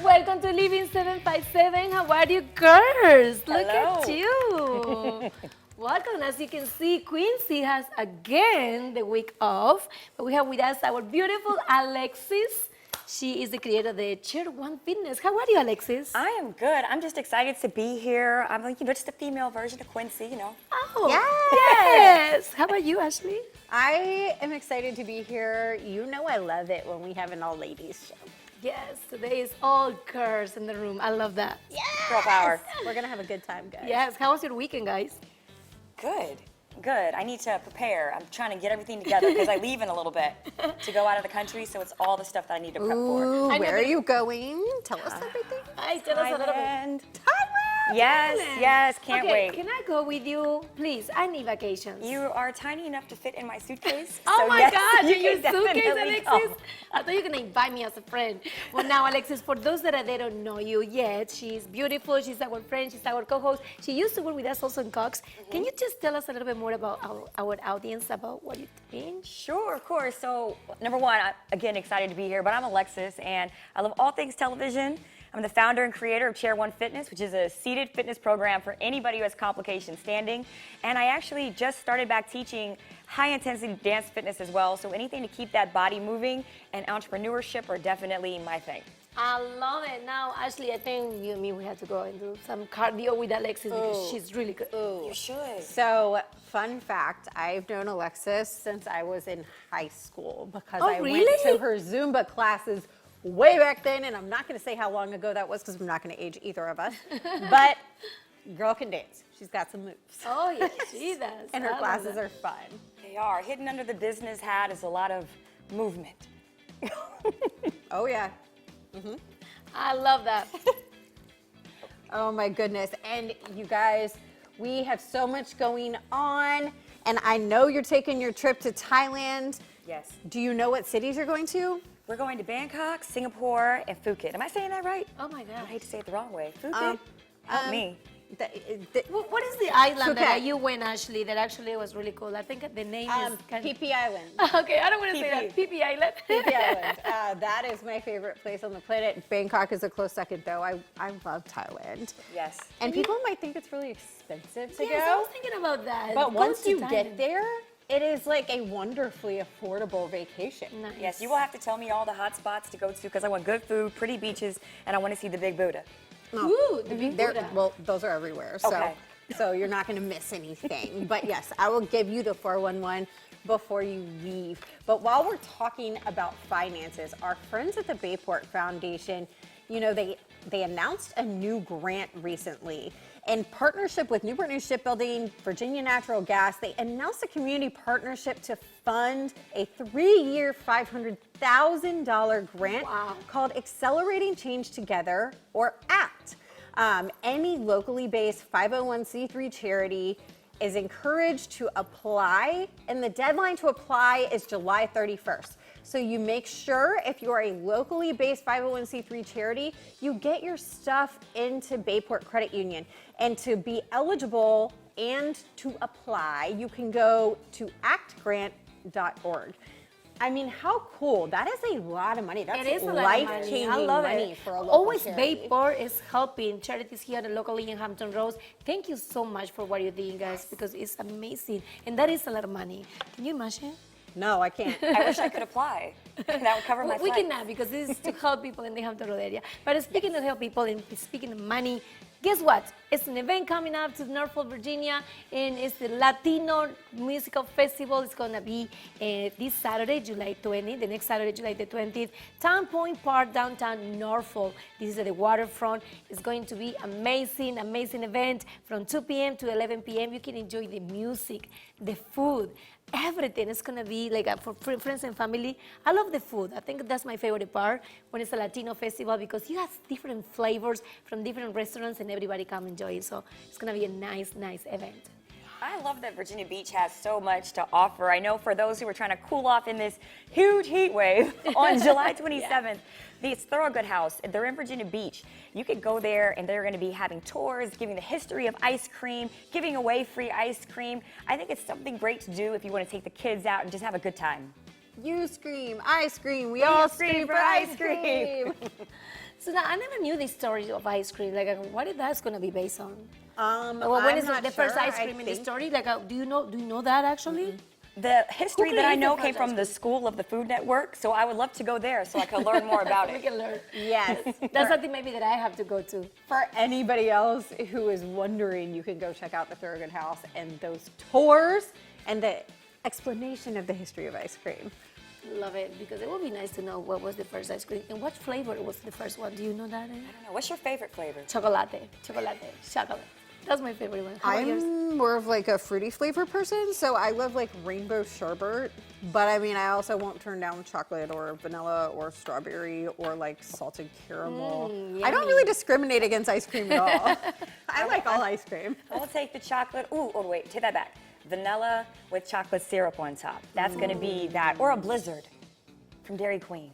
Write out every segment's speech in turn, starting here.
Welcome to Living 757. How are you, girls? Look Hello. at you. Welcome. As you can see, Quincy has again the week off, but we have with us our beautiful Alexis. She is the creator of the Chair One Fitness. How are you, Alexis? I am good. I'm just excited to be here. I'm like, just a female version of Quincy. Oh, Yes. yes. How about you, Ashley? I am excited to be here. You know I love it when we have an all-ladies show. Yes, today is all girls in the room. I love that. Yes! Girl power. We're going to have a good time, guys. Yes. How was your weekend, guys? Good. Good. I need to prepare. I'm trying to get everything together because I leave in a little bit to go out of the country, so it's all the stuff that I need to prep for. Ooh, I know, where are but- you going? Tell us everything. I tell us a little bit. Thailand. Thailand! Yes, Thailand. yes. Can't Okay, wait. can I go with you, please? I need vacations. You are tiny enough to fit in my suitcase. Oh so my yes, God, you you're can suitcase, definitely Alexis? come. I thought you were gonna invite me as a friend. Well, now, Alexis, for those that they don't know you yet, she's beautiful, she's our friend, she's our co-host. She used to work with us also in Cox. Can you just tell us a little bit more about our audience, about what you're doing? Sure, of course. So, number one, I'm again excited to be here, but I'm Alexis, and I love all things television. I'm the founder and creator of Chair One Fitness, which is a seated fitness program for anybody who has complications standing. And I actually just started back teaching high-intensity dance fitness as well. So anything to keep that body moving and entrepreneurship are definitely my thing. I love it. Now, Ashley, I think you and me, we have to go and do some cardio with Alexis because she's really good. You should. So, fun fact, I've known Alexis since I was in high school because Oh, I went really? to her Zumba classes way back then, and I'm not going to say how long ago that was because I'm not going to age either of us. But girl can dance. She's got some moves. Oh, yeah, she does. And I her love classes that. are fun. They are. Hidden under the business hat is a lot of movement. Oh, yeah. I love that. Oh my goodness. And you guys, we have so much going on. And I know you're taking your trip to Thailand. Yes. Do you know what cities you're going to? We're going to Bangkok, Singapore, and Phuket. Am I saying that right? Oh my I God. hate to say it the wrong way. Phuket? Help me. What is the island that Phuket. you went, Ashley, that actually was really cool? I think the name is kind Phi Phi Island. Okay, I don't want to say that. Phi Phi Island. Phi Phi Island. That is my favorite place on the planet. Bangkok is a close second, though. I love Thailand. Yes. And people might think it's really expensive to Yes, go. I was thinking about that. But Go once to you Thailand. get there, it is like a wonderfully affordable vacation. Nice. Yes, you will have to tell me all the hot spots to go to because I want good food, pretty beaches, and I want to see the Big Buddha. Ooh, the big They're- Buddha. Well, those are everywhere. So, Okay. so you're not going to miss anything. But yes, I will give you the 411 before you leave. But while we're talking about finances, our friends at the Bayport Foundation, you know, they announced a new grant recently. In partnership with Newport News Shipbuilding, Virginia Natural Gas, they announced a community partnership to fund a 3-year, $500,000 grant called Accelerating Change Together, or ACT. Any locally based 501c3 charity is encouraged to apply, and the deadline to apply is July 31st. So you make sure if you are a locally based 501c3 charity, you get your stuff into Bayport Credit Union. And to be eligible and to apply, you can go to actgrant.org. I mean, how cool. That is a lot of money. That's It is a lot of life-changing money. I love money it. for a local Always charity. Bayport is helping charities here locally in Hampton Roads. Thank you so much for what you're doing, guys, because it's amazing. And that is a lot of money. Can you imagine? No, I can't. I wish I could apply. That would cover my We flight. cannot because this is to help people in the Hampton Road area. But speaking of help people and speaking of money, guess what? It's an event coming up to Norfolk, Virginia, and it's the Latino Musical Festival. It's going to be this Saturday, July 20th, the next Saturday, July the 20th, Town Point Park, downtown Norfolk. This is at the waterfront. It's going to be amazing, amazing event from 2 p.m. to 11 p.m. You can enjoy the music, the food, everything. It's going to be like for friends and family. I love the food. I think that's my favorite part when it's a Latino festival because you have different flavors from different restaurants and everybody come enjoy it. So it's going to be a nice, nice event. I love that Virginia Beach has so much to offer. I know for those who are trying to cool off in this huge heat wave on July 27th, it's Thorogood House. They're in Virginia Beach. You could go there and they're going to be having tours, giving the history of ice cream, giving away free ice cream. I think it's something great to do if you want to take the kids out and just have a good time. You scream, I scream, we all scream for ice cream. So now, I never knew the story of ice cream. Like, what is that's going to be based on? Well, when I'm is not the first sure. ice I cream in the think- story? Like, do you know that actually? The history that I created know the came first from ice the cream? School of the Food Network, so I would love to go there so I could learn more about We it. can learn. Yes. That's something maybe that I have to go to. For anybody else who is wondering, you can go check out the Thurgood House and those tours and the explanation of the history of ice cream. Love it, because it would be nice to know what was the first ice cream and what flavor was the first one. Do you know that? I don't know. What's your favorite flavor? Chocolate. That's my favorite one. How about yours? I'm more of like a fruity flavor person, so I love like rainbow sherbet. But I mean, I also won't turn down chocolate or vanilla or strawberry or like salted caramel. I don't yummy. really discriminate against ice cream at all. I like all ice cream. I'll take the chocolate. Ooh, oh wait, take that back. Vanilla with chocolate syrup on top. That's gonna be that, or a Blizzard from Dairy Queen.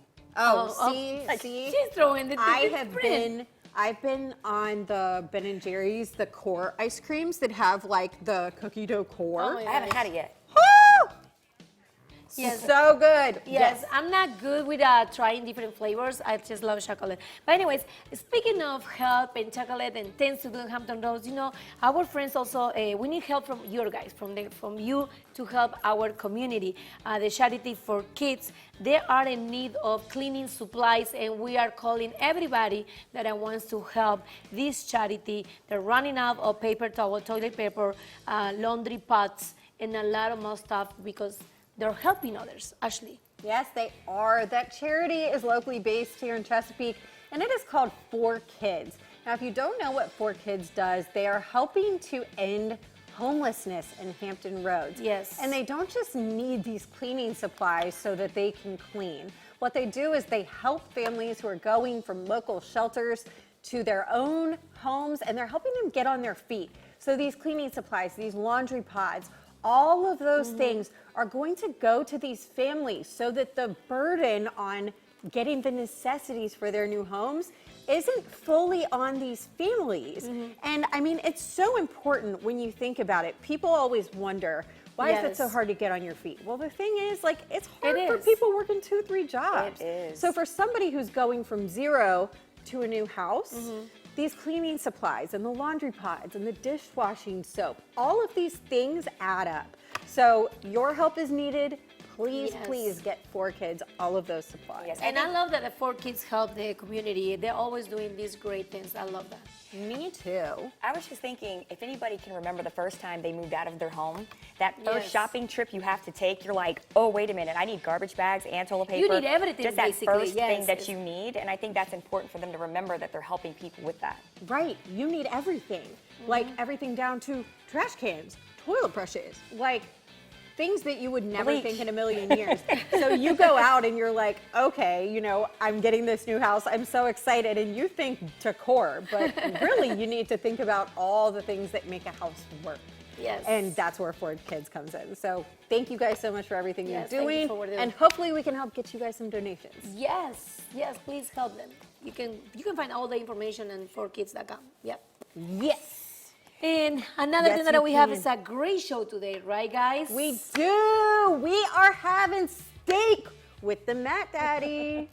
See, She's throwing the I've been on the Ben and Jerry's, the core ice creams that have like the cookie dough core. Oh, I haven't had it yet. Woo! Yes. So good. Yes, I'm not good with trying different flavors. I just love chocolate. But anyways, speaking of help and chocolate and things to do in Hampton Roads, you know, our friends also, we need help from you guys, from you to help our community. The Charity for Kids, they are in need of cleaning supplies, and we are calling everybody that wants to help this charity. They're running out of paper towel, toilet paper, laundry pots, and a lot of more stuff because they're helping others, Ashley. Yes, they are. That charity is locally based here in Chesapeake, and it is called 4Kids. Now, if you don't know what 4Kids does, they are helping to end homelessness in Hampton Roads. Yes. And they don't just need these cleaning supplies so that they can clean. What they do is they help families who are going from local shelters to their own homes, and they're helping them get on their feet. So these cleaning supplies, these laundry pods, all of those things are going to go to these families so that the burden on getting the necessities for their new homes isn't fully on these families. And I mean, it's so important when you think about it. People always wonder, why is it so Yes. hard to get on your feet? Well, the thing is, like, it's hard It for is. people working 2-3 jobs. It is. So for somebody who's going from zero to a new house, these cleaning supplies and the laundry pods and the dishwashing soap, all of these things add up. So your help is needed. Please, Yes. please get 4Kids all of those supplies. Yes. And I love that the 4Kids help the community. They're always doing these great things. I love that. Me too. I was just thinking, if anybody can remember the first time they moved out of their home, that first Yes. shopping trip you have to take, you're like, oh, wait a minute, I need garbage bags and toilet paper. need everything, Just that basically, first yes. thing that you need, and I think that's important for them to remember that they're helping people with that. Right. You need everything. Like everything down to trash cans, toilet brushes, like things that you would never Bleach. think in a million years. So you go out and you're like, okay, you know, I'm getting this new house. I'm so excited. And you think decor, but really you need to think about all the things that make a house work. Yes. And that's where 4Kids comes in. So thank you guys so much for everything Yes, you're thank you doing. for what you're And doing. hopefully we can help get you guys some donations. Yes, please help them. You can find all the information on 4kids.com. Yep. Yes. And another Yes, thing you that we have can. is a great show today, right, guys? We do. We are having steak with the Matt Daddy.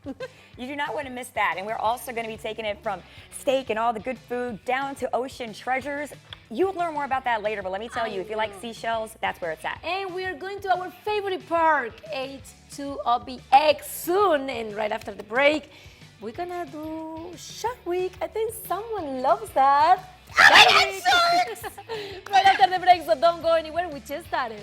You do not want to miss that. And we're also going to be taking it from steak and all the good food down to ocean treasures. You'll learn more about that later, but let me tell you, if you like seashells, that's where it's at. And we are going to our favorite park, H2OBX, soon. And right after the break, we're gonna do Shark Week. I think someone loves that. Right after the break, so don't go anywhere. We just started.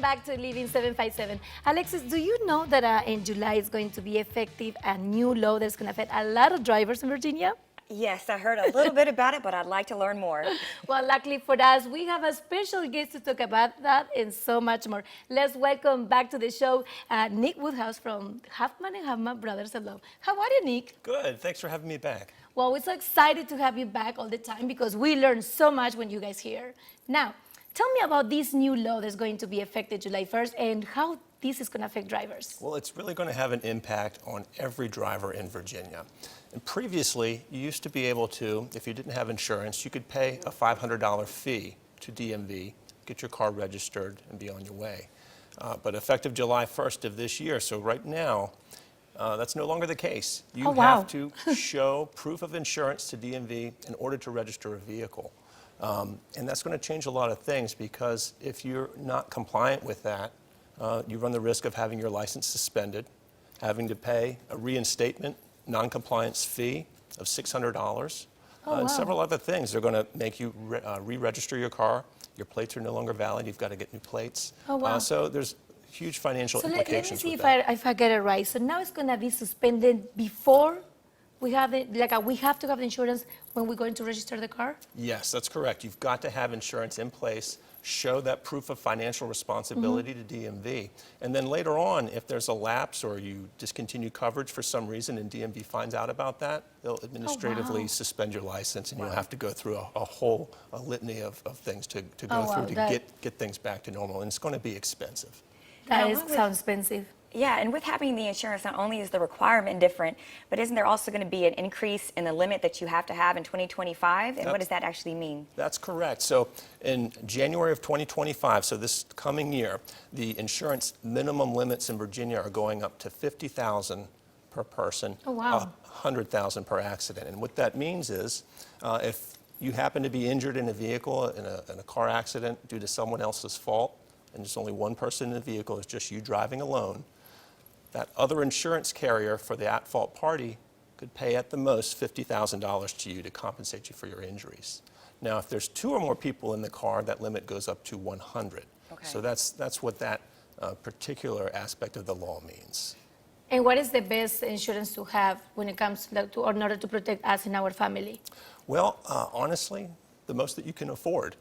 back to Living 757. Alexis, do you know that in July is going to be effective a new law that's going to affect a lot of drivers in Virginia? Yes, I heard a little bit about it, but I'd like to learn more. Well, luckily for us, we have a special guest to talk about that and so much more. Let's welcome back to the show Nick Woodhouse from Huffman and Huffman Brothers Law. How are you, Nick? Good. Thanks for having me back. Well, we're so excited to have you back all the time because we learn so much when you guys here. Now, tell me about this new law that's going to be effective July 1st and how this is going to affect drivers. Well, it's really going to have an impact on every driver in Virginia. And previously, you used to be able to, if you didn't have insurance, you could pay a $500 fee to DMV, get your car registered, and be on your way. But effective July 1st of this year, so right now, that's no longer the case. You have to show proof of insurance to DMV in order to register a vehicle. And that's going to change a lot of things because if you're not compliant with that, you run the risk of having your license suspended, having to pay a reinstatement non-compliance fee of $600, and several other things. They're going to make you re-register your car. Your plates are no longer valid. You've got to get new plates. So there's huge financial implications. Let me see with if I get it right. So now it's going to be suspended before we have it, we have to have the insurance when we're going to register the car? Yes, that's correct. You've got to have insurance in place, show that proof of financial responsibility to DMV. And then later on, if there's a lapse or you discontinue coverage for some reason and DMV finds out about that, they'll administratively suspend your license and you'll have to go through a whole litany of things to go through to get things back to normal. And it's going to be expensive. That sounds expensive. Yeah, and with having the insurance, not only is the requirement different, but isn't there also going to be an increase in the limit that you have to have in 2025? And what does that actually mean? That's correct. So in January of 2025, so this coming year, the insurance minimum limits in Virginia are going up to $50,000 per person, $100,000 per accident. And what that means is if you happen to be injured in a vehicle, in a car accident due to someone else's fault, and there's only one person in the vehicle, it's just you driving alone, that other insurance carrier for the at-fault party could pay at the most $50,000 to you to compensate you for your injuries. Now, if there's 2 or more people in the car, that limit goes up to 100. So that's what that particular aspect of the law means. And what is the best insurance to have when it comes to in order to protect us and our family? Well, honestly, the most that you can afford.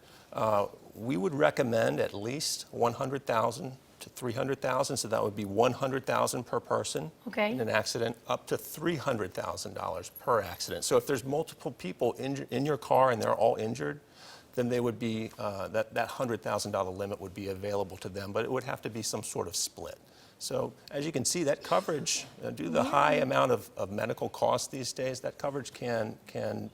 We would recommend at least $100,000 to $300,000, so that would be $100,000 per person in an accident, up to $300,000 per accident. So if there's multiple people in your car and they're all injured, then they would be that $100,000 limit would be available to them, but it would have to be some sort of split. So as you can see, that coverage, due to the high amount of medical costs these days, that coverage can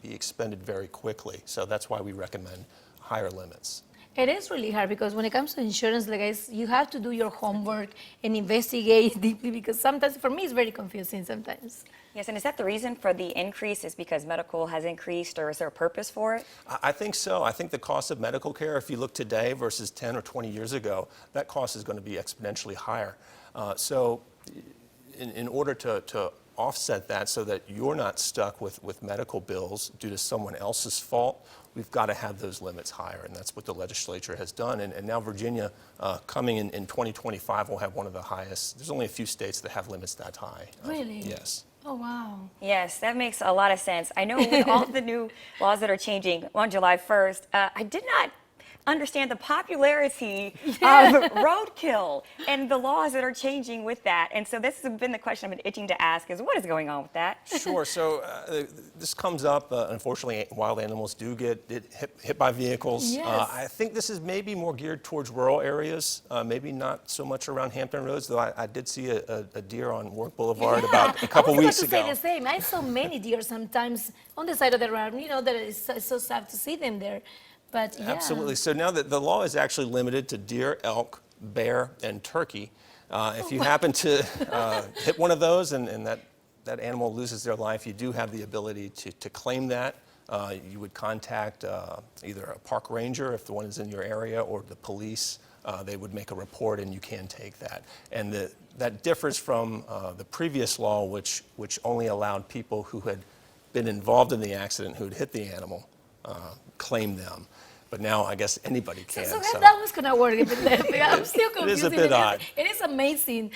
be expended very quickly. So that's why we recommend higher limits. It is really hard because when it comes to insurance, guys, you have to do your homework and investigate deeply because sometimes, for me, it's very confusing sometimes. Yes, and is that the reason for the increase is because medical has increased, or is there a purpose for it? I think so. I think the cost of medical care, if you look today versus 10 or 20 years ago, that cost is going to be exponentially higher. So in order to offset that so that you're not stuck with medical bills due to someone else's fault, we've got to have those limits higher, and that's what the legislature has done. And now Virginia, coming in 2025, will have one of the highest. There's only a few states that have limits that high. Really? Yes. Oh, wow. Yes, that makes a lot of sense. I know with all the new laws that are changing on July 1st, I did not understand the popularity of roadkill and the laws that are changing with that. And so this has been the question I've been itching to ask is what is going on with that? Sure. So this comes up. Unfortunately, wild animals do get hit by vehicles. Yes. I think this is maybe more geared towards rural areas, maybe not so much around Hampton Roads, though I did see a deer on Warwick Boulevard about a couple weeks ago. I was about to say the same. I saw many deer sometimes on the side of the road. You know, that it's so sad to see them there. But yeah. Absolutely. So now that the law is actually limited to deer, elk, bear, and turkey. If you happen to hit one of those and that animal loses their life, you do have the ability to claim that. You would contact either a park ranger if the one is in your area or the police. They would make a report and you can take that. And that differs from the previous law, which only allowed people who had been involved in the accident, who had hit the animal, claim them. but now I guess anybody can. So that was gonna work. I'm still confused. It is a bit odd. It is amazing.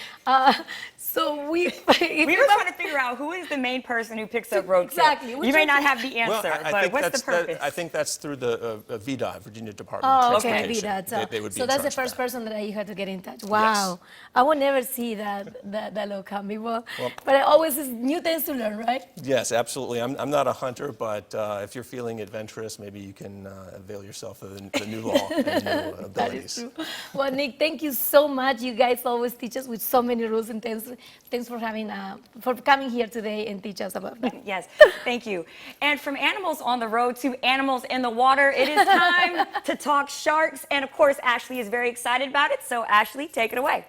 So we We were trying to figure out who is the main person who picks up roadkill. Exactly. You may not have the Well, answer, I but think what's the purpose? I think that's through the VDOT, Virginia Department Oh, of okay, Transportation. VDOT. They would be So in that's the charge of first that. person that you had to get in touch. Wow. I would never see that look coming. Well, Well- but it always is new things to learn, right? Yes, absolutely. I'm not a hunter, but if you're feeling adventurous, maybe you can avail yourself of the new law and new That abilities. is true. Well, Nick, thank you so much. You guys always teach us with so many rules and things. Thanks for coming here today and teach us about that. Yes, thank you. And from animals on the road to animals in the water, it is time to talk sharks. And of course, Ashley is very excited about it. So Ashley, take it away.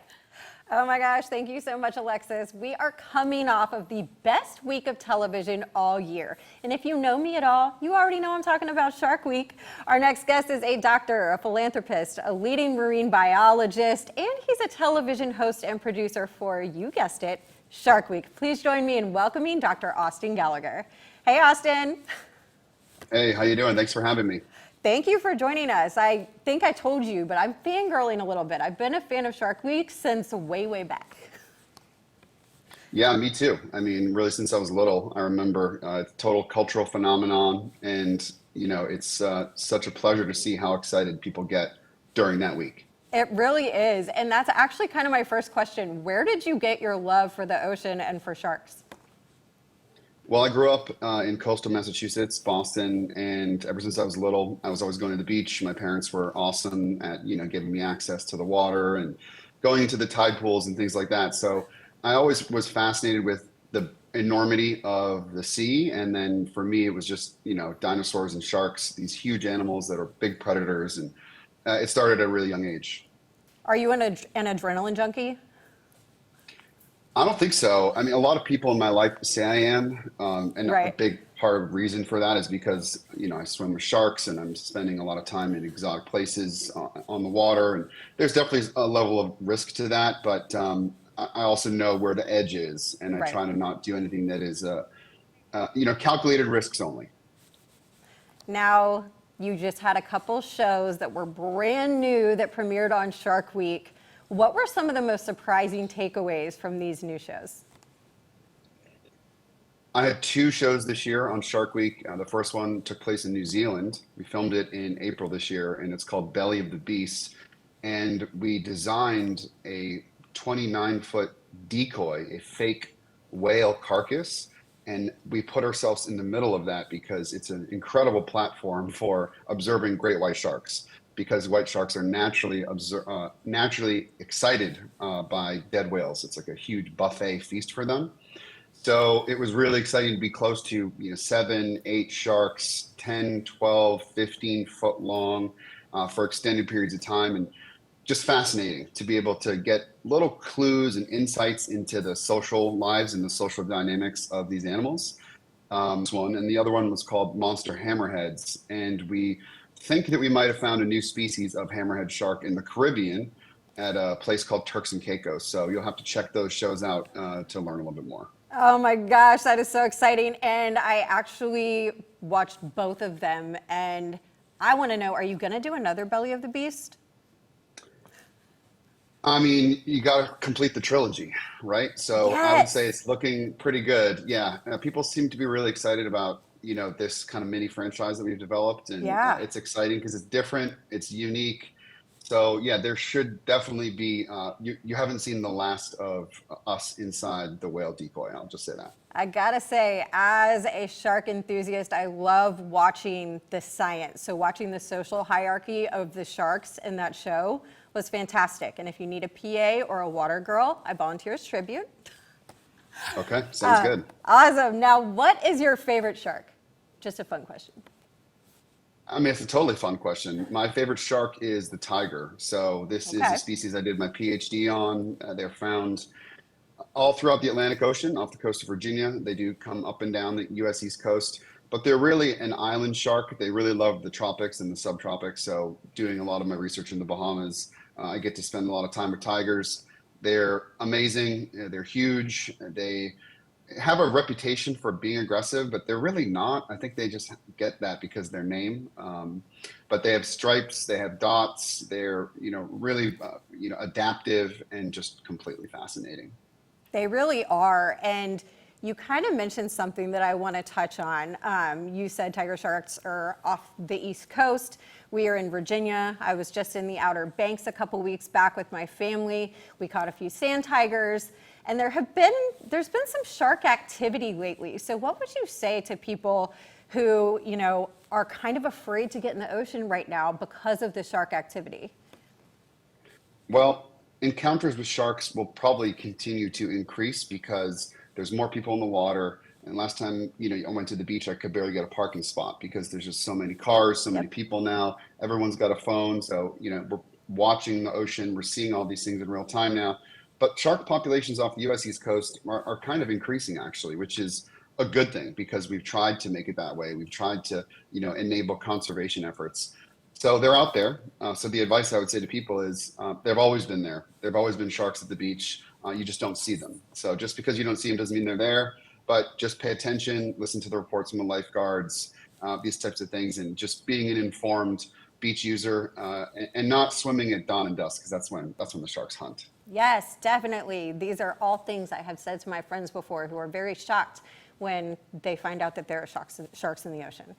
Oh my gosh, thank you so much, Alexis. We are coming off of the best week of television all year. And if you know me at all, you already know I'm talking about Shark Week. Our next guest is a doctor, a philanthropist, a leading marine biologist, and he's a television host and producer for, you guessed it, Shark Week. Please join me in welcoming Dr. Austin Gallagher. Hey, Austin. Hey, how you doing? Thanks for having me. Thank you for joining us. I think I told you, but I'm fangirling a little bit. I've been a fan of Shark Week since way, way back. Yeah, me too. I mean, really, since I was little, I remember total cultural phenomenon, and it's such a pleasure to see how excited people get during that week. It really is. And that's actually kind of my first question. Where did you get your love for the ocean and for sharks? Well, I grew up in coastal Massachusetts, Boston, and ever since I was little, I was always going to the beach. My parents were awesome at, giving me access to the water and going into the tide pools and things like that. So I always was fascinated with the enormity of the sea. And then for me, it was just, dinosaurs and sharks, these huge animals that are big predators. And it started at a really young age. Are you an adrenaline junkie? I don't think so. I mean, a lot of people in my life say I am, and a Right. big part of reason for that is because I swim with sharks and I'm spending a lot of time in exotic places on the water, and there's definitely a level of risk to that. But I also know where the edge is, and I Right. try to not do anything that is, calculated risks only. Now, you just had a couple shows that were brand new that premiered on Shark Week. What were some of the most surprising takeaways from these new shows? I had two shows this year on Shark Week. The first one took place in New Zealand. We filmed it in April this year, and it's called Belly of the Beast. And we designed a 29-foot decoy, a fake whale carcass, and we put ourselves in the middle of that because it's an incredible platform for observing great white sharks, because white sharks are naturally excited by dead whales. It's like a huge buffet feast for them. So it was really exciting to be close to 7, 8 sharks, 10, 12, 15 foot long for extended periods of time, and just fascinating to be able to get little clues and insights into the social lives and the social dynamics of these animals. This one, and the other one was called Monster Hammerheads, and we think that we might have found a new species of hammerhead shark in the Caribbean at a place called Turks and Caicos. So you'll have to check those shows out to learn a little bit more. Oh my gosh, that is so exciting. And I actually watched both of them. And I want to know, are you going to do another Belly of the Beast? I mean, you got to complete the trilogy, right? So I would Yes. say it's looking pretty good. Yeah, people seem to be really excited about this kind of mini franchise that we've developed, and Yeah. it's exciting because it's different, it's unique. So yeah, there should definitely be. You haven't seen the last of us inside the whale decoy. I'll just say that. I gotta say, as a shark enthusiast, I love watching the science. So watching the social hierarchy of the sharks in that show was fantastic. And if you need a PA or a water girl, I volunteer as tribute. Okay, sounds good. Awesome. Now, what is your favorite shark? Just a fun question. I mean, it's a totally fun question. My favorite shark is the tiger. So this is Okay. a species I did my PhD on. They're found all throughout the Atlantic Ocean, off the coast of Virginia. They do come up and down the U.S. East Coast, but they're really an island shark. They really love the tropics and the subtropics. So doing a lot of my research in the Bahamas, I get to spend a lot of time with tigers. They're amazing. They're huge. have a reputation for being aggressive, but they're really not. I think they just get that because their name. But they have stripes, they have dots. They're really adaptive and just completely fascinating. They really are. And you kind of mentioned something that I want to touch on. You said tiger sharks are off the East Coast. We are in Virginia. I was just in the Outer Banks a couple weeks back with my family. We caught a few sand tigers, and there's been some shark activity lately. So what would you say to people who, are kind of afraid to get in the ocean right now because of the shark activity? Well, encounters with sharks will probably continue to increase because there's more people in the water. And last time, I went to the beach, I could barely get a parking spot because there's just so many cars, so many people now. Everyone's got a phone. So, we're watching the ocean. We're seeing all these things in real time now. But shark populations off the U.S. East Coast are kind of increasing, actually, which is a good thing because we've tried to make it that way. We've tried to, enable conservation efforts. So they're out there. So the advice I would say to people is they've always been there. There've always been sharks at the beach. You just don't see them. So just because you don't see them doesn't mean they're there. But just pay attention, listen to the reports from the lifeguards, these types of things, and just being an informed beach user and not swimming at dawn and dusk because that's when the sharks hunt. Yes, definitely. These are all things I have said to my friends before who are very shocked when they find out that there are sharks in the ocean.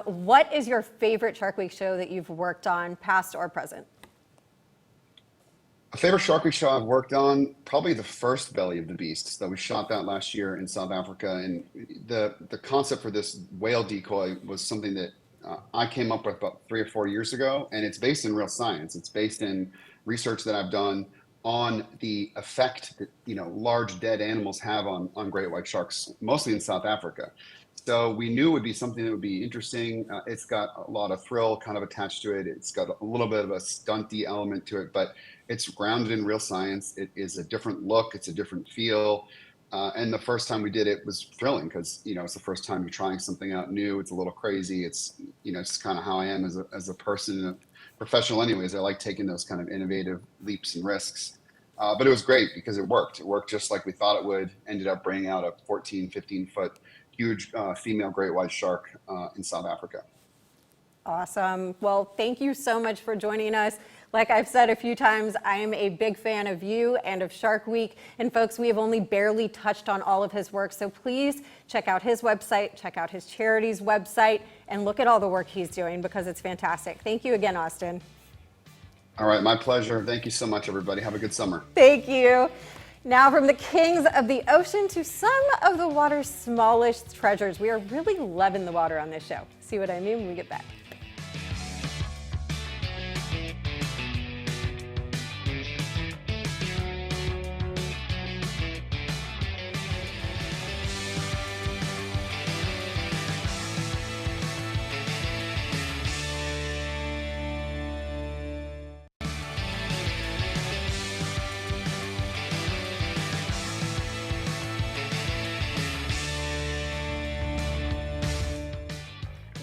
What is your favorite Shark Week show that you've worked on, past or present? A favorite Shark Week show I've worked on, probably the first Belly of the Beast. So we shot that last year in South Africa. And the concept for this whale decoy was something that I came up with about 3 or 4 years ago. And it's based in real science. It's based in research that I've done on the effect that large dead animals have on great white sharks, mostly in South Africa. So we knew it would be something that would be interesting. It's got a lot of thrill kind of attached to it. It's got a little bit of a stunty element to it, but it's grounded in real science. It is a different look. It's a different feel. And the first time we did it was thrilling because, it's the first time you're trying something out new. It's a little crazy. It's, it's kind of how I am as a person, a professional anyways. I like taking those kind of innovative leaps and risks. But it was great because it worked. It worked just like we thought it would. Ended up bringing out a 14, 15-foot huge female great white shark in South Africa. Awesome. Well, thank you so much for joining us. Like I've said a few times, I am a big fan of you and of Shark Week. And folks, we have only barely touched on all of his work. So please check out his website, check out his charity's website, and look at all the work he's doing because it's fantastic. Thank you again, Austin. All right, my pleasure. Thank you so much, everybody. Have a good summer. Thank you. Now, from the kings of the ocean to some of the water's smallest treasures, we are really loving the water on this show. See what I mean when we get back?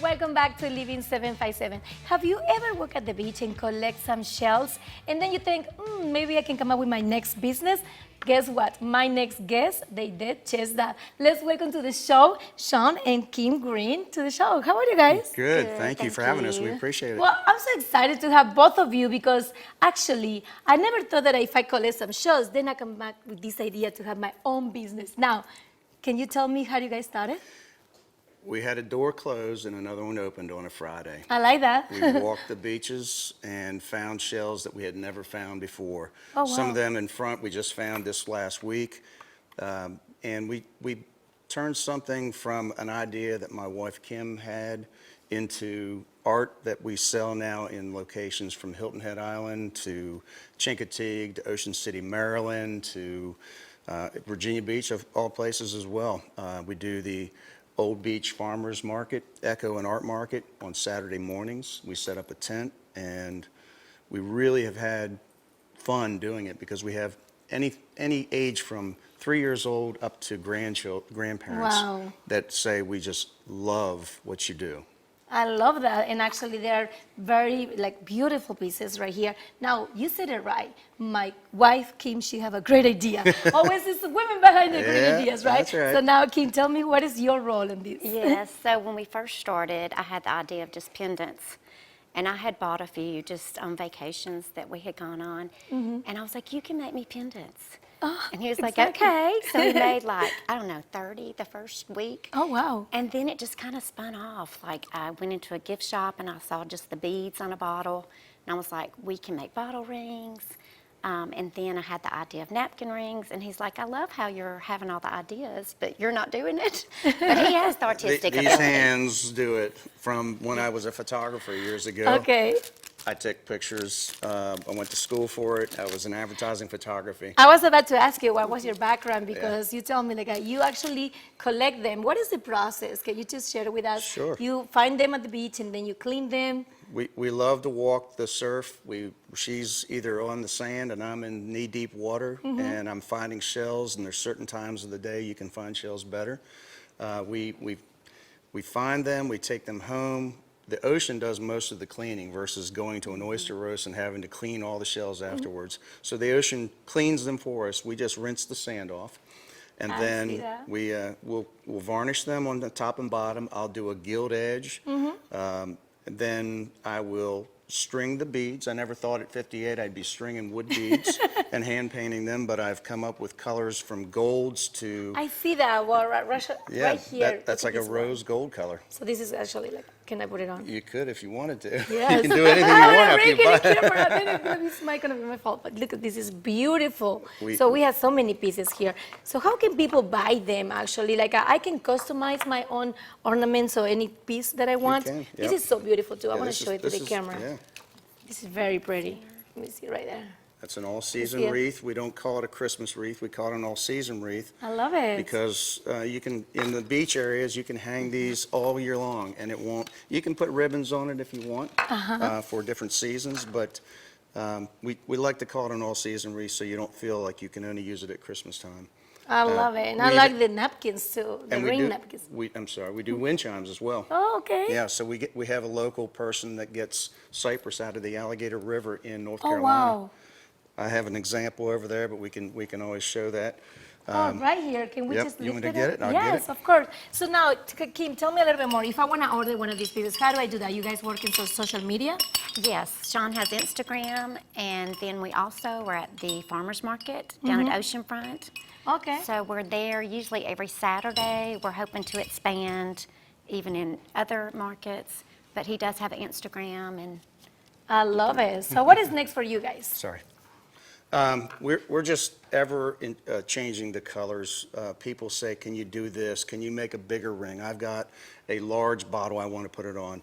Welcome back to Living 757. Have you ever walked at the beach and collect some shells and then you think, maybe I can come up with my next business? Guess what? My next guest, they did just that. Let's welcome to the show, Sean and Kim Green to the show. How are you guys? Good. Thank you for having us. We appreciate it. Well, I'm so excited to have both of you because actually, I never thought that if I collect some shells, then I come back with this idea to have my own business. Now, can you tell me how you guys started? We had a door closed and another one opened on a Friday. I like that. We walked the beaches and found shells that we had never found before. Oh, wow. Some of them in front we just found this last week. And we turned something from an idea that my wife Kim had into art that we sell now in locations from Hilton Head Island to Chincoteague to Ocean City, Maryland to Virginia Beach, of all places as well. We do the Old Beach Farmers Market, Echo and Art Market on Saturday mornings. We set up a tent and we really have had fun doing it because we have any age from 3 years old up to grandparents Wow. that say we just love what you do. I love that, and actually they're very like beautiful pieces right here. Now you said it right. My wife Kim, she have a great idea. Always is the women behind the great Yeah, ideas, right? that's right. So now Kim, tell me what is your role in this? Yes, so when we first started, I had the idea of just pendants. And I had bought a few just on vacations that we had gone on. And I was like, you can make me pendants. And he was like, exactly. okay. So we made like, I don't know, 30 the first week. Oh wow. And then it just kind of spun off. Like I went into a gift shop and I saw just the beads on a bottle. And I was like, we can make bottle rings. And then I had the idea of napkin rings. And he's like, I love how you're having all the ideas, but you're not doing it. But he has the artistic These ability. hands do it from when I was a photographer years ago. Okay. I took pictures. I went to school for it. I was in advertising photography. I was about to ask you what was your background because you tell me like you actually collect them. What is the process? Can you just share it with us? Sure. You find them at the beach and then you clean them. We love to walk the surf. She's either on the sand and I'm in knee-deep water, and I'm finding shells, and there's certain times of the day you can find shells better. We find them, we take them home. The ocean does most of the cleaning versus going to an oyster roast and having to clean all the shells afterwards. So the ocean cleans them for us. We just rinse the sand off. And I see then that. we'll varnish them on the top and bottom. I'll do a gilt edge. Then I will string the beads. I never thought at 58 I'd be stringing wood beads and hand painting them, but I've come up with colors from golds to, I see that right here. that's Look like at a this one. rose gold color. So this is actually like, can I put it on? You could if you wanted to. Yes. You can do anything you I'm want gonna after you break buy it in it. camera. Then it's gonna be it's gonna be my fault. But look at this is beautiful. We- So we have so many pieces here. So how can people buy them actually? Like I can customize my own ornaments or any piece that I want. can, This yep. is so beautiful too. I Yeah, want this to show is- it to this the is- camera. yeah. This is very pretty. Let me see right there. That's an all-season See it? wreath. We don't call it a Christmas wreath. We call it an all-season wreath. I love it. Because you can, in the beach areas, you can hang these all year long, and it won't, you can put ribbons on it if you want for different seasons, but we like to call it an all-season wreath so you don't feel like you can only use it at Christmas time. I love it. And I we- like the napkins too, the And we ring do- napkins. I'm sorry, we do wind chimes as well. Oh, okay. Yeah, so we have a local person that gets cypress out of the Alligator River in North Oh, Carolina. wow. I have an example over there, but we can always show that. Oh, right here. Can we yep, just you lift want to it get up? it? I'll get Yes, it. of course. So now, Kim, tell me a little bit more. If I want to order one of these pieces, how do I do that? You guys work in social media? Yes, Sean has Instagram, and then we also are at the farmers market down at Oceanfront. Okay. So we're there usually every Saturday. We're hoping to expand even in other markets, but he does have an Instagram, and I love it. So what is next for you guys? Sorry. We're just changing the colors. People say, can you do this? Can you make a bigger ring? I've got a large bottle I want to put it on.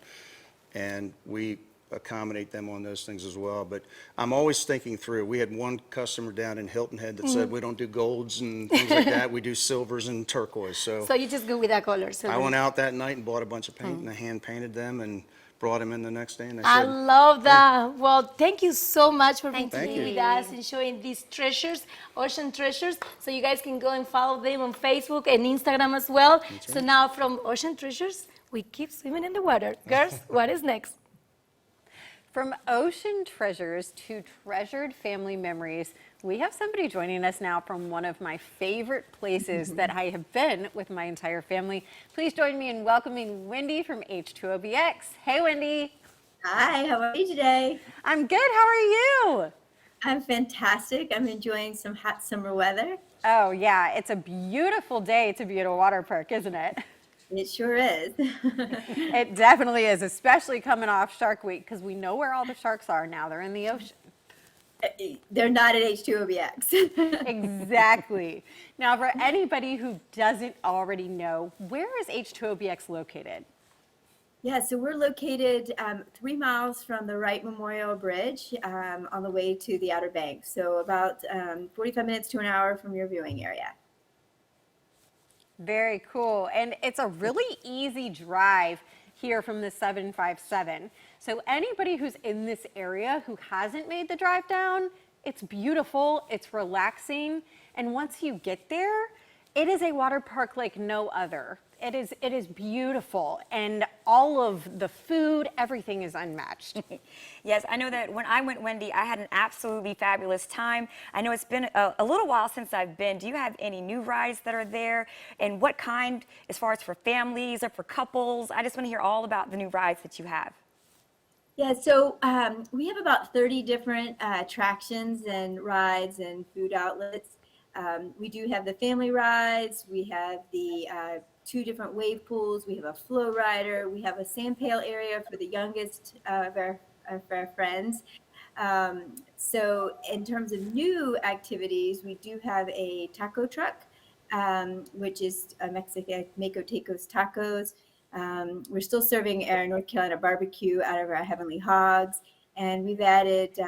And we accommodate them on those things as well. But I'm always thinking through. We had one customer down in Hilton Head that said, we don't do golds and things like that. We do silvers and turquoise. So you just go with that color. So I went out that night and bought a bunch of paint and I hand painted them and brought them in the next day. And I said, love that. Well, thank you so much for being Thank here you. with us and showing these treasures, ocean treasures. So you guys can go and follow them on Facebook and Instagram as well. So now from Ocean Treasures, we keep swimming in the water. Girls, what is next? From ocean treasures to treasured family memories, we have somebody joining us now from one of my favorite places that I have been with my entire family. Please join me in welcoming Wendy from H2OBX. Hey, Wendy. Hi, how are you today? I'm good. How are you? I'm fantastic. I'm enjoying some hot summer weather. Oh, yeah. It's a beautiful day to be at a water park, isn't it? It sure is. It definitely is, especially coming off Shark Week, because we know where all the sharks are now. They're in the ocean. They're not at H2OBX. Exactly. Now, for anybody who doesn't already know, where is H2OBX located? Yeah, so we're located 3 miles from the Wright Memorial Bridge on the way to the Outer Banks. So about 45 minutes to an hour from your viewing area. Very cool. And it's a really easy drive here from the 757. So anybody who's in this area who hasn't made the drive down, it's beautiful, it's relaxing, and once you get there, it is a water park like no other. It is beautiful, and all of the food, everything is unmatched. Yes, I know that when I went, Wendy, I had an absolutely fabulous time. I know it's been a little while since I've been. Do you have any new rides that are there? And what kind, as far as for families or for couples? I just want to hear all about the new rides that you have. Yeah, so we have about 30 different attractions and rides and food outlets. We do have the family rides. We have the 2 different wave pools. We have a flow rider. We have a sand pail area for the youngest of our friends. So in terms of new activities, we do have a taco truck, which is a Mexican Mako Tacos Tacos. We're still serving our North Carolina barbecue out of our Heavenly Hogs, and we've added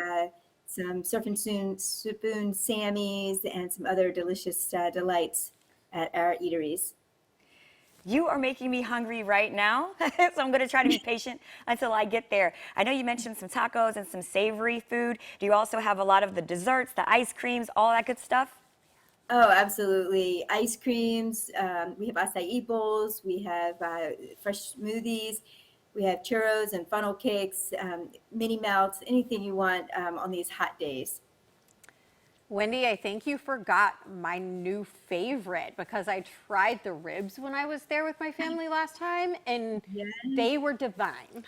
some surf and spoon Sammys and some other delicious delights at our eateries. You are making me hungry right now, so I'm going to try to be patient until I get there. I know you mentioned some tacos and some savory food. Do you also have a lot of the desserts, the ice creams, all that good stuff? Oh, absolutely. Ice creams. We have acai bowls. We have fresh smoothies. We have churros and funnel cakes, mini melts, anything you want on these hot days. Wendy, I think you forgot my new favorite, because I tried the ribs when I was there with my family last time, and they were divine.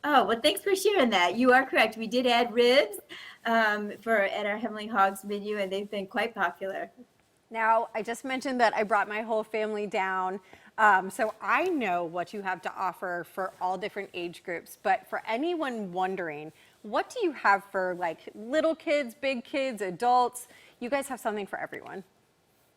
Oh, well, thanks for sharing that. You are correct. We did add ribs at our Heavenly Hogs menu, and they've been quite popular. Now, I just mentioned that I brought my whole family down, so I know what you have to offer for all different age groups. But for anyone wondering, what do you have for like little kids, big kids, adults? You guys have something for everyone.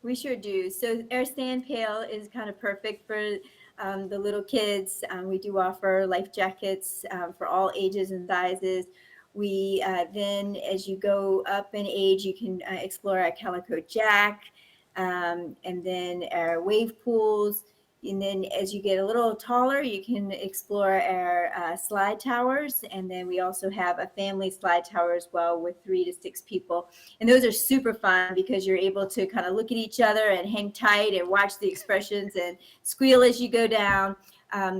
We sure do. So our sand pail is kind of perfect for the little kids. We do offer life jackets for all ages and sizes. We then, as you go up in age, you can explore our Calico Jack, and then our wave pools. And then as you get a little taller, you can explore our slide towers. And then we also have a family slide tower as well with 3 to 6 people. And those are super fun because you're able to kind of look at each other and hang tight and watch the expressions and squeal as you go down.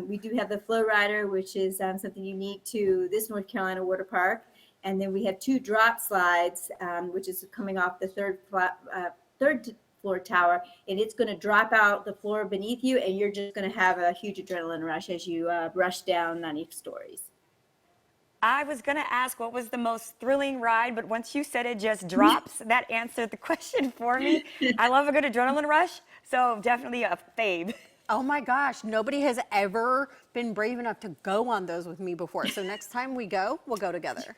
We do have the flow rider, which is something unique to this North Carolina water park. And then we have 2 drop slides, which is coming off the third floor tower, and it's going to drop out the floor beneath you, and you're just going to have a huge adrenaline rush as you rush down 90 stories. I was going to ask what was the most thrilling ride, but once you said it just drops, that answered the question for me. I love a good adrenaline rush, so definitely a fave. Oh my gosh, nobody has ever been brave enough to go on those with me before. So next time we go, we'll go together.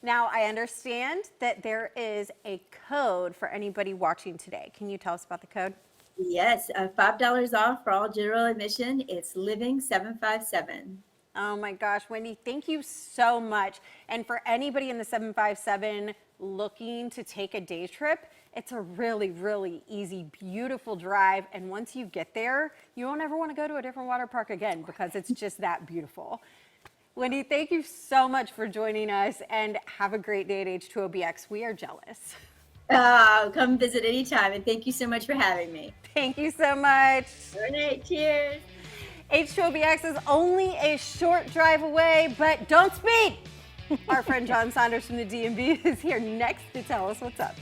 Now, I understand that there is a code for anybody watching today. Can you tell us about the code? Yes, $5 off for all general admission. It's Living 757. Oh my gosh, Wendy, thank you so much. And for anybody in the 757 looking to take a day trip, it's a really, really easy, beautiful drive. And once you get there, you won't ever want to go to a different water park again because it's just that beautiful. Wendy, thank you so much for joining us, and have a great day at H2OBX. We are jealous. Come visit anytime, and thank you so much for having me. Thank you so much. All right, cheers. H2OBX is only a short drive away, but don't speed. Our friend John Saunders from the DMV is here next to tell us what's up.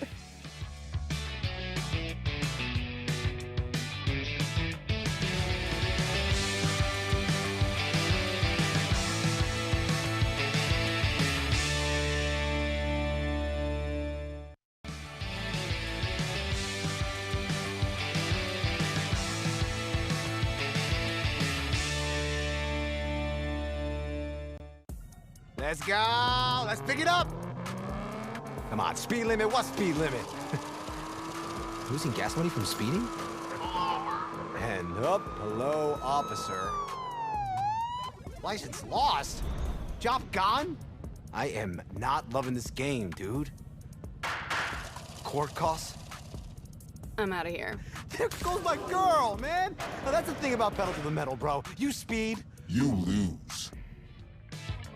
Let's go. Let's pick it up. Come on, speed limit. What speed limit? Losing gas money from speeding? Pull over. And up. Hello, officer. License lost? Job gone? I am not loving this game, dude. Court costs? I'm out of here. There goes my girl, man. Now, that's the thing about pedal to the metal, bro. You speed, you lose.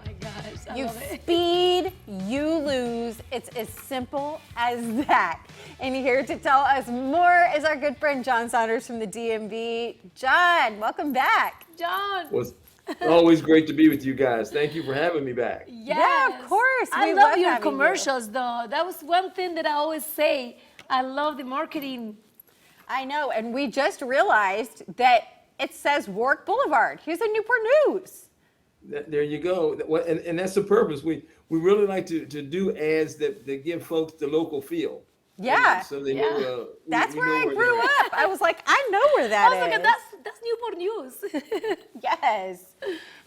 My gosh. I You love it. speed, you lose. It's as simple as that. And here to tell us more is our good friend John Saunders from the DMV. John, welcome back. John. Well, it's always great to be with you guys. Thank you for having me back. Yeah, of course. I We love love your having you. commercials, though. That was one thing that I always say. I love the marketing. I know, and we just realized that it says Warwick Boulevard. Here's the Newport News. There you go. And that's the purpose. We really like to do ads that give folks the local feel. Yeah. So they Yeah. know. That's we where know I grew they're at. up. I was like, I know where that I was is. like, that's Newport News. Yes.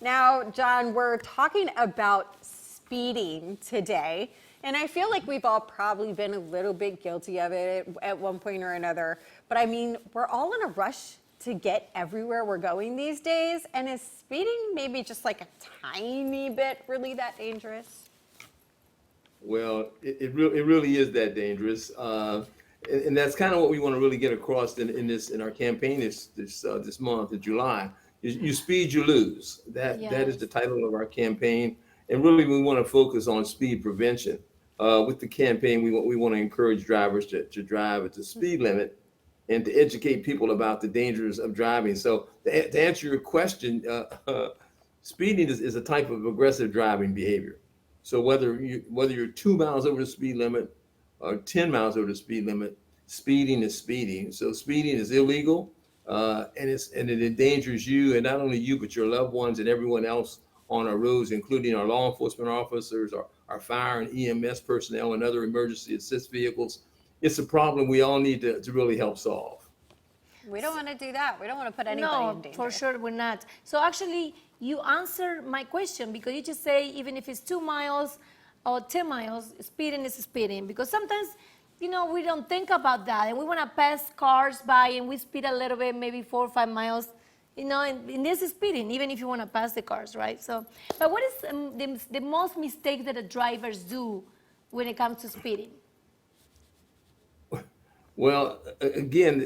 Now, John, we're talking about speeding today. And I feel like we've all probably been a little bit guilty of it at one point or another. But I mean, we're all in a rush to get everywhere we're going these days. And is speeding maybe just like a tiny bit really that dangerous? Well, it really is that dangerous, and that's kind of what we want to really get across in our campaign this month of July. Is you speed, you lose. That is the title of our campaign, and really we want to focus on speed prevention. With the campaign, we want to encourage drivers to drive at the speed limit, and to educate people about the dangers of driving. So to answer your question, speeding is a type of aggressive driving behavior. So whether you're 2 miles over the speed limit or 10 miles over the speed limit, speeding is speeding. So speeding is illegal, and it endangers you, and not only you, but your loved ones and everyone else on our roads, including our law enforcement officers, our fire and EMS personnel, and other emergency assist vehicles. It's a problem we all need to really help solve. We don't want to do that. We don't want to put anybody in No, danger. for sure we're not. So actually, you answered my question because you just say even if it's 2 miles or 10 miles, speeding is speeding. Because sometimes, we don't think about that, and we want to pass cars by, and we speed a little bit, maybe 4 or 5 miles. And this is speeding, even if you want to pass the cars, right? So, but what is the most mistake that the drivers do when it comes to speeding? Well, again,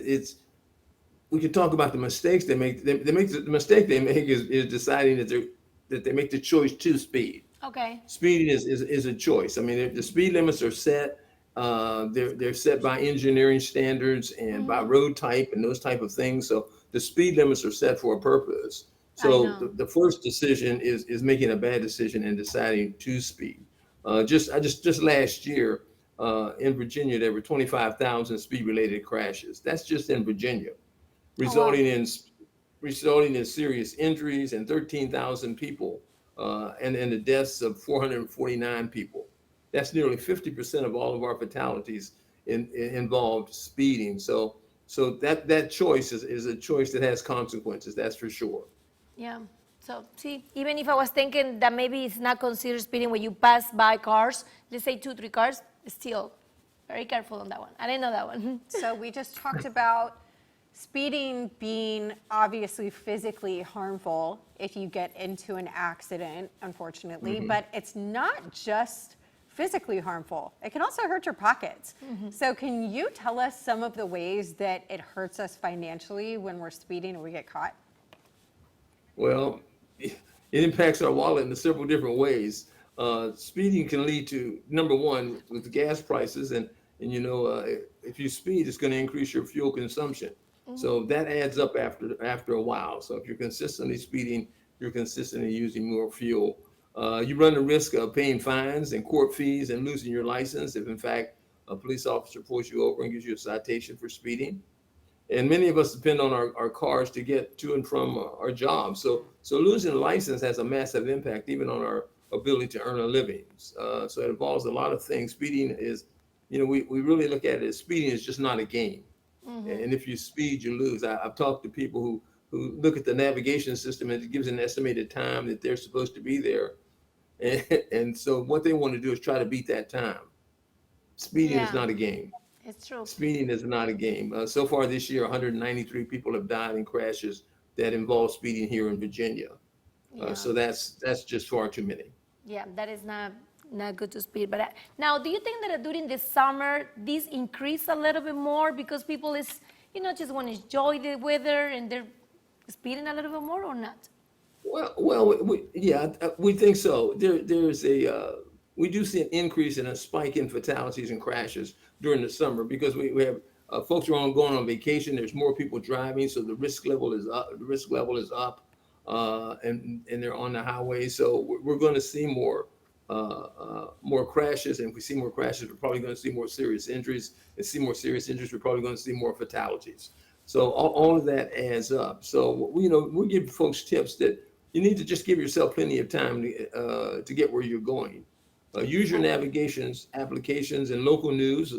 we could talk about the mistakes they make. The mistake they make is deciding that they make the choice to speed. Okay. Speeding is a choice. I mean, the speed limits are set. They're set by engineering standards and by road type and those type of things. So the speed limits are set for a purpose. So the first decision is making a bad decision and deciding to speed. Just last year in Virginia, there were 25,000 speed-related crashes. That's just in Virginia, resulting in serious injuries and 13,000 people, and the deaths of 449 people. That's nearly 50% of all of our fatalities involved speeding. So that choice is a choice that has consequences. That's for sure. Yeah. So see, even if I was thinking that maybe it's not considered speeding when you pass by cars, let's say 2, 3 cars, still very careful on that one. I didn't know that one. So we just talked about speeding being obviously physically harmful if you get into an accident, unfortunately, but it's not just physically harmful. It can also hurt your pockets. So can you tell us some of the ways that it hurts us financially when we're speeding and we get caught? Well, it impacts our wallet in several different ways. Speeding can lead to, number one, with the gas prices, and if you speed, it's going to increase your fuel consumption. So that adds up after a while. So if you're consistently speeding, you're consistently using more fuel. You run the risk of paying fines and court fees and losing your license if, in fact, a police officer pulls you over and gives you a citation for speeding. And many of us depend on our cars to get to and from our jobs. So losing a license has a massive impact even on our ability to earn a living. So it involves a lot of things. Speeding is, we really look at it as speeding is just not a game. And if you speed, you lose. I've talked to people who look at the navigation system and it gives an estimated time that they're supposed to be there. And so what they want to do is try to beat that time. Speeding is not a game. It's true. Speeding is not a game. So far this year, 193 people have died in crashes that involve speeding here in Virginia. So that's just far too many. Yeah, that is not good to speed. But now, do you think that during the summer, this increase a little bit more because people just want to enjoy the weather and they're speeding a little bit more or not? We think so. We do see an increase and a spike in fatalities and crashes during the summer because we have folks are going on vacation. There's more people driving, so the risk level is up. And they're on the highway. So we're going to see more crashes, and if we see more crashes, we're probably going to see more serious injuries. And see more serious injuries, we're probably going to see more fatalities. So all of that adds up. So we give folks tips that you need to just give yourself plenty of time to get where you're going. Use your navigations applications and local news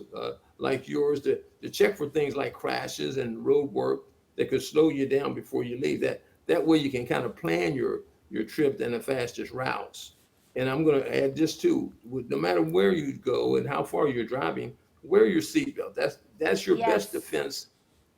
like yours to check for things like crashes and road work that could slow you down before you leave. That way you can kind of plan your trip and the fastest routes. And I'm going to add this too. No matter where you go and how far you're driving, wear your seatbelt. That's your best defense.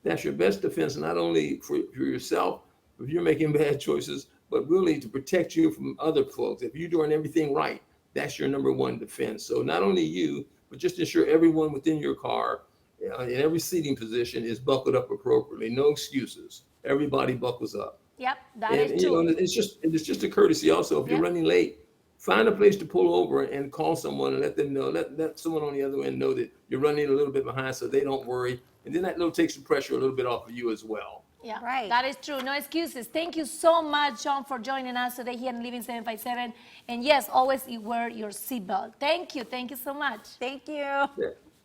That's your best defense, not only for yourself, if you're making bad choices, but really to protect you from other folks. If you're doing everything right, that's your number one defense. So not only you, but just ensure everyone within your car in every seating position is buckled up appropriately. No excuses. Everybody buckles up. Yep, that And is true. it's just a courtesy. Also, if you're running late, find a place to pull over and call someone and let them know. Let someone on the other end know that you're running a little bit behind, so they don't worry. And then that takes the pressure a little bit off of you as well. Yeah, Right. that is true. No excuses. Thank you so much, John, for joining us today here in Living 757. And yes, always you wear your seatbelt. Thank you. Thank you so much. Thank you. Yeah.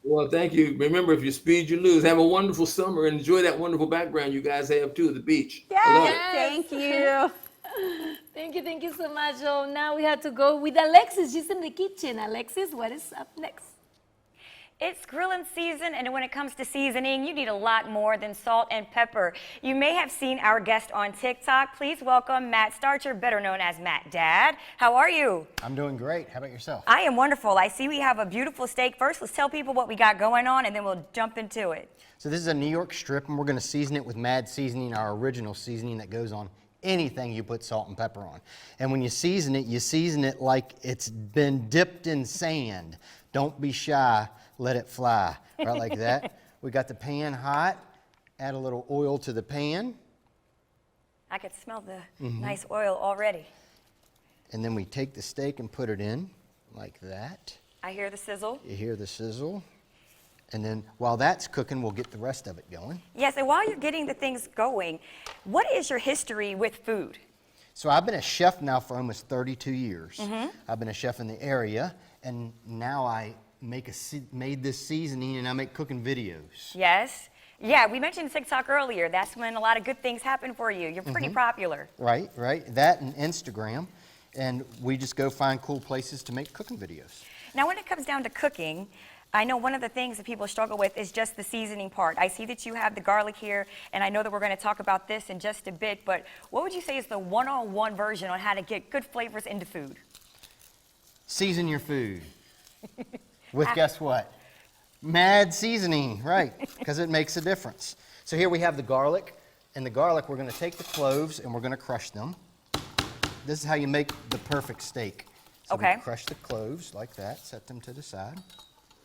Well, thank you. Remember, if you speed, you lose. Have a wonderful summer and enjoy that wonderful background you guys have too, the beach. I love it. Thank you. Thank you so much. So now we have to go with Alexis. She's in the kitchen. Alexis, what is up next? It's grilling season, and when it comes to seasoning, you need a lot more than salt and pepper. You may have seen our guest on TikTok. Please welcome Matt Starcher, better known as Matt Dad. How are you? I'm doing great. How about yourself? I am wonderful. I see we have a beautiful steak. First, let's tell people what we got going on, and then we'll jump into it. So this is a New York strip, and we're going to season it with Mad Seasoning, our original seasoning that goes on anything you put salt and pepper on. And when you season it like it's been dipped in sand. Don't be shy. Let it fly, right like that. We got the pan hot. Add a little oil to the pan. I could smell the nice oil already. And then we take the steak and put it in like that. I hear the sizzle. You hear the sizzle. And then while that's cooking, we'll get the rest of it going. Yes, and while you're getting the things going, what is your history with food? So I've been a chef now for almost 32 years. I've been a chef in the area, and now I made this seasoning and I make cooking videos. Yes. Yeah, we mentioned TikTok earlier. That's when a lot of good things happen for you. You're pretty popular. Right. That and Instagram. And we just go find cool places to make cooking videos. Now, when it comes down to cooking, I know one of the things that people struggle with is just the seasoning part. I see that you have the garlic here, and I know that we're going to talk about this in just a bit, but what would you say is the one-on-one version on how to get good flavors into food? Season your food. With guess what? Mad Seasoning, right, because it makes a difference. So here we have the garlic, and the garlic, we're going to take the cloves and we're going to crush them. This is how you make the perfect steak. So we crush the cloves like that, set them to the side.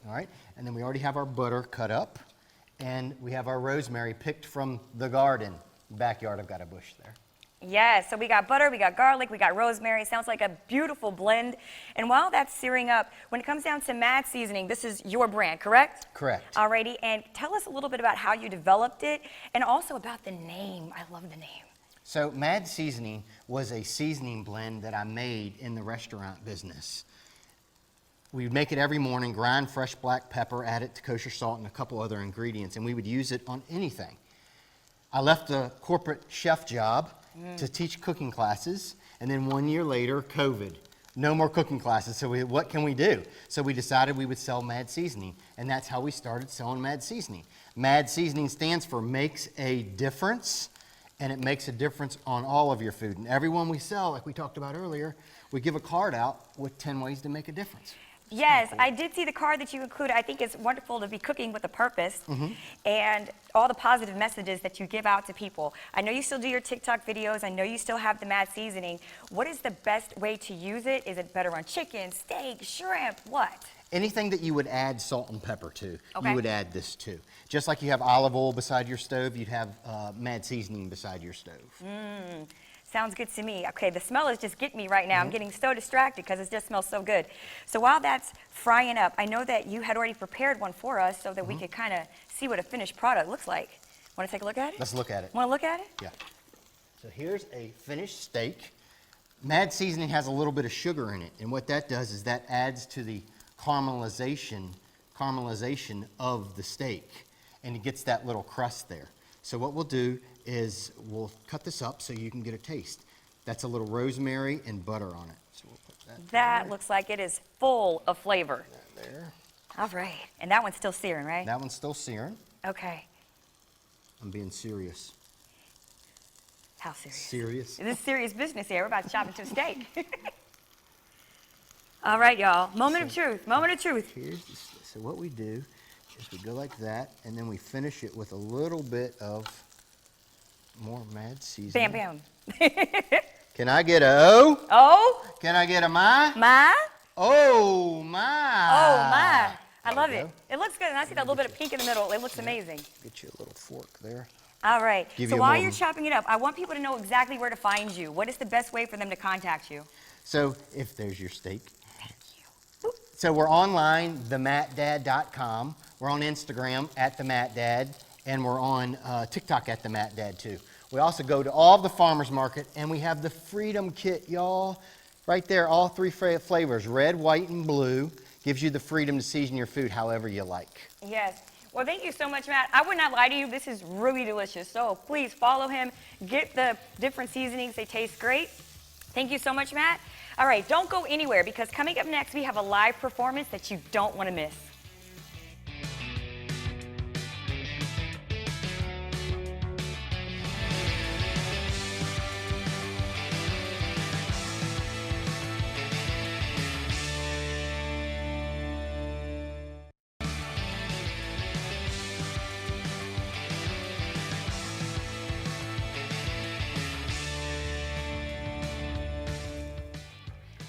All right, and then we already have our butter cut up, and we have our rosemary picked from the garden. Backyard, I've got a bush there. Yes, so we got butter, we got garlic, we got rosemary. Sounds like a beautiful blend. And while that's searing up, when it comes down to Mad Seasoning, this is your brand, correct? Correct. Alrighty, and tell us a little bit about how you developed it and also about the name. I love the name. So Mad Seasoning was a seasoning blend that I made in the restaurant business. We would make it every morning, grind fresh black pepper, add it to kosher salt and a couple other ingredients, and we would use it on anything. I left the corporate chef job to teach cooking classes, and then 1 year later, COVID. No more cooking classes, so what can we do? So we decided we would sell Mad Seasoning, and that's how we started selling Mad Seasoning. Mad Seasoning stands for makes a difference, and it makes a difference on all of your food. And everyone we sell, like we talked about earlier, we give a card out with 10 ways to make a difference. Yes, I did see the card that you included. I think it's wonderful to be cooking with a purpose and all the positive messages that you give out to people. I know you still do your TikTok videos. I know you still have the Mad Seasoning. What is the best way to use it? Is it better on chicken, steak, shrimp, what? Anything that you would add salt and pepper to, you would add this to. Just like you have olive oil beside your stove, you'd have Mad Seasoning beside your stove. Sounds good to me. Okay, the smell is just getting me right now. I'm getting so distracted because it just smells so good. So while that's frying up, I know that you had already prepared one for us so that we could kind of see what a finished product looks like. Want to take a look at it? Let's look at it. Want to look at it? Yeah. So here's a finished steak. Mad seasoning has a little bit of sugar in it, and what that does is that adds to the caramelization of the steak, and it gets that little crust there. So what we'll do is we'll cut this up so you can get a taste. That's a little rosemary and butter on it. So we'll put that That looks like it is full of flavor. there. All right, and that one's still searing, right? That one's still searing. Okay. I'm being serious. How serious? Serious? This is serious business here. We're about to chop into a steak. All right, y'all. Moment of truth. Moment of truth. So what we do is we go like that, and then we finish it with a little bit of more mad seasoning. Bam, bam. Can I get a O? Oh, Can I get a my? my. Oh, my. Oh, my. I love you it. go. It looks good, and I see that little bit of pink in the middle. It looks amazing. Get you a little fork there. All right. Give So you a while moment. you're chopping it up, I want people to know exactly where to find you. What is the best way for them to contact you? So if there's your steak. So we're online, themattdad.com. We're on Instagram @themattdad, and we're on TikTok @themattdad too. We also go to all the farmers market, and we have the Freedom Kit, y'all. Right there, all 3 flavors, red, white, and blue. Gives you the freedom to season your food however you like. Yes. Well, thank you so much, Matt. I would not lie to you. This is really delicious. So please follow him. Get the different seasonings. They taste great. Thank you so much, Matt. All right, don't go anywhere because coming up next, we have a live performance that you don't want to miss.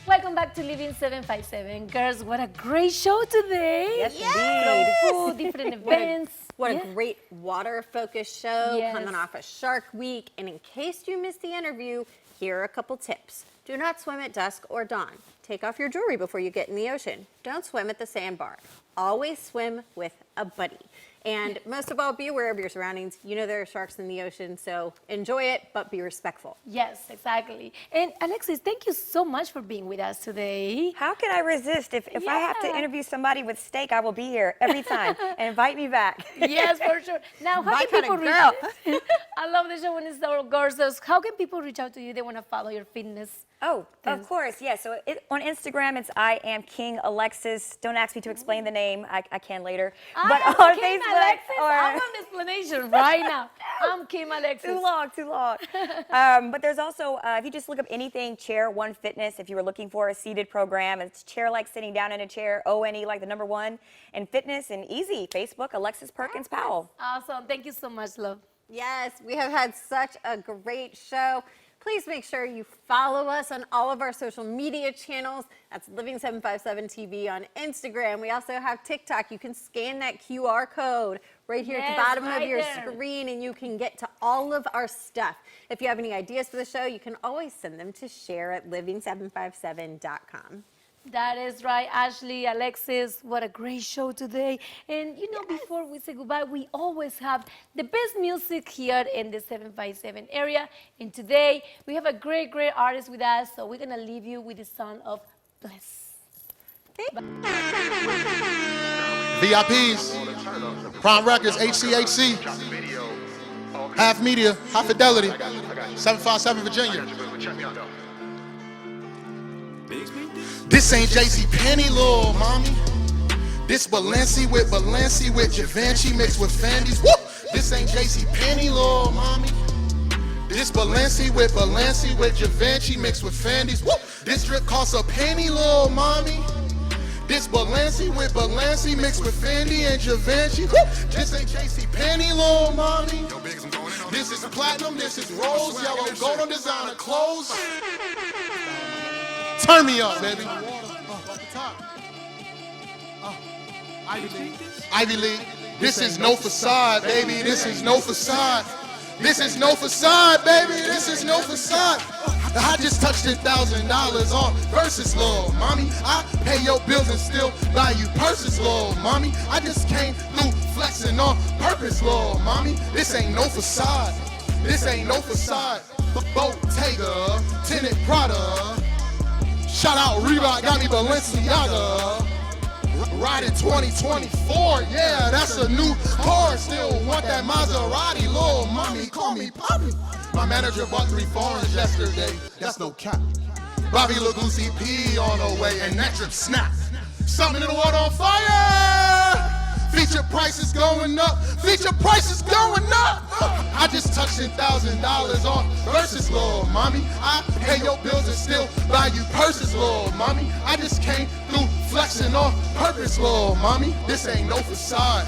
Welcome back to Living 757. Girls, what a great show today. Yes, Food, different events. What Yeah. a great water-focused show Yes. coming off of Shark Week. And in case you missed the interview, here are a couple tips. Do not swim at dusk or dawn. Take off your jewelry before you get in the ocean. Don't swim at the sandbar. Always swim with a buddy. And most of all, be aware of your surroundings. You know there are sharks in the ocean, so enjoy it, but be respectful. Yes, exactly. And Alexis, thank you so much for being with us today. How can I resist? If I have to Yeah. interview somebody with steak, I will be here every time. And invite me back. Yes, for sure. Now, how My can people kinda reach girl. I love the show when it's our girls. So how can people reach out to you? They want to follow your fitness. Oh, of course, yes. So on Instagram, it's I am King Alexis. Don't ask me to explain the name. I can later. I am on Kim Facebook, Alexis. or I want an explanation right now. I'm Kim Alexis. too long. But there's also, if you just look up anything, Chair One Fitness, if you were looking for a seated program, it's chair like sitting down in a chair, ONE like the number 1, and fitness and easy. Facebook, Alexis Perkins Powell. Awesome. Thank you so much, love. Yes, we have had such a great show. Please make sure you follow us on all of our social media channels. That's Living757 TV on Instagram. We also have TikTok. You can scan that QR code right here at Yes, the bottom right of your there. screen, and you can get to all of our stuff. If you have any ideas for the show, you can always send them to share@living757.com. That is right, Ashley, Alexis. What a great show today. And you know, before we say goodbye, we always have the best music here in the 757 area. And today, we have a great artist with us. So we're going to leave you with the song of Bless. VIPs, Prime Records, HCHC, Half Media, High Fidelity, 757 Virginia. This ain't JC Penney, little mommy. This Balenci with Givenchy mixed with Fendi's. Woo! This ain't JC Penney, little mommy. This Balenci with Givenchy mixed with Fendi's. Woo! This drip costs a penny, little mommy. This Balenci with mixed with Fendi and Givenchy. Woo! This ain't JC Penney, little mommy. This is platinum, this is rose, yellow, gold on designer clothes. Turn me up, baby. Ivy League. This is no facade, baby. This is no facade. This is no facade, baby. This is no facade. I just touched $10,000 on versus, little mommy. I pay your bills and still buy you purses, little mommy. I just came through flexing on purpose, little mommy. This ain't no facade. This ain't no facade. Bottega, Tenant Prada. Shout out Reebok, got me Balenciaga. Riding 2024, yeah, that's a new car. Still want that Maserati, little mommy, call me Poppy. My manager bought 3 foreigns yesterday, that's no cap. Bobby Lagucci P on the way, and that drip snap. Something in the water on fire. Feature prices going up, feature prices going up. I just touched $10,000 on versus, little mommy. I pay your bills and still buy you purses, little mommy. I just came through flexing on purpose, little mommy. This ain't no facade,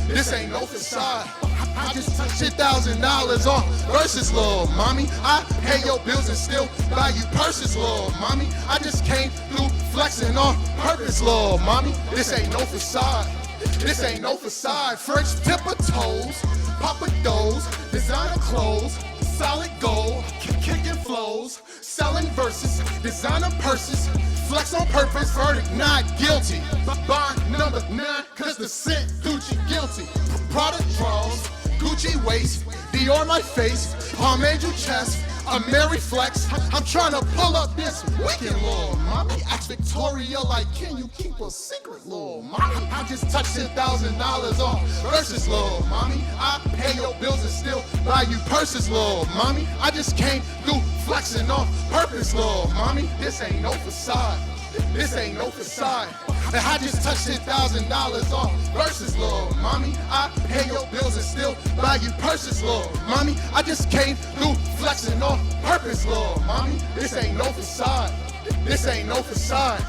this ain't no facade. I just touched $10,000 on versus, little mommy. I pay your bills and still buy you purses, little mommy. I just came through flexing on purpose, little mommy. This ain't no facade. This ain't no facade. French tip of toes, Papa Do's, designer clothes, solid gold, kicking flows, selling verses, designer purses, flex on purpose, verdict not guilty. Bond number 9, cause the scent Gucci guilty. Prada draws, Gucci waist, Dior my face, Palm Angel chest, a Mary Flex. I'm trying to pull up this wicked, little mommy. Ask Victoria like, can you keep a secret, little mommy? I just touched $10,000 on versus, little mommy. I pay your bills and still buy you purses, little mommy. I just came through flexing on purpose, little mommy. This ain't no facade. This ain't no facade. And I just touched $10,000 on versus, little mommy. I pay your bills and still buy you purses, little mommy. I just came through flexing on purpose, little mommy. This ain't no facade. This ain't no facade.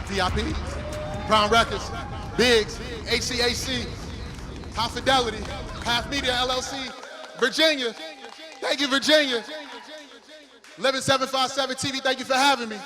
VIP, Brown Records, Biggs, HCAC, High Fidelity, Path Media LLC, Virginia. Thank you, Virginia. 11757 TV, thank you for having me.